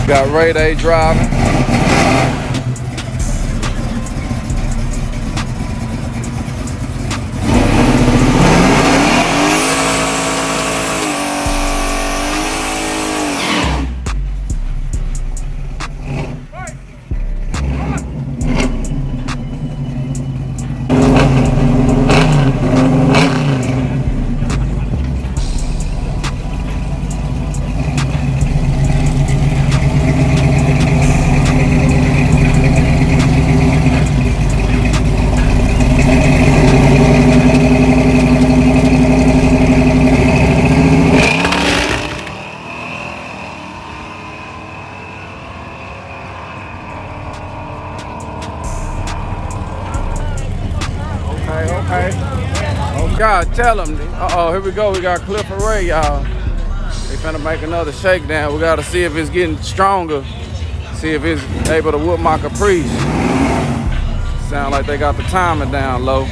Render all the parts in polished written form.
Got Ray Day driving. Okay. Oh God, tell them. Uh-oh, here we go. We got Clifford Ray, y'all. They finna make another shakedown. We gotta see if it's getting stronger. See if it's able to whoop my Caprice. Sound like they got the timer down low.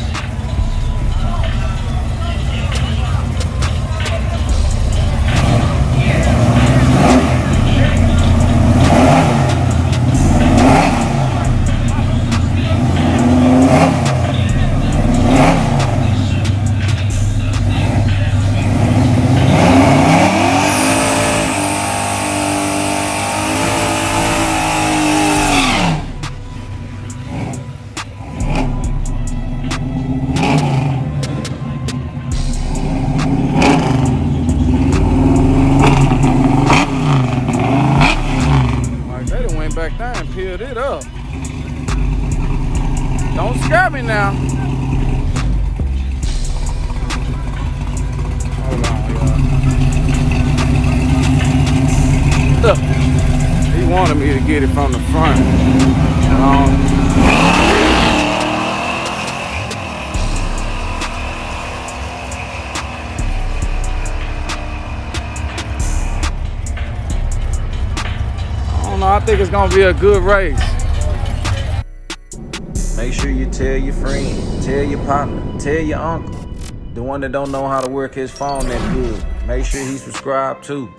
Back there and peeled it up. Don't scare me now. Hold on, y'all. Look, he wanted me to get it from the front. I think it's gonna be a good race. Make sure you tell your friend, tell your partner, tell your uncle, the one that don't know how to work his phone that good. Make sure he's subscribed too.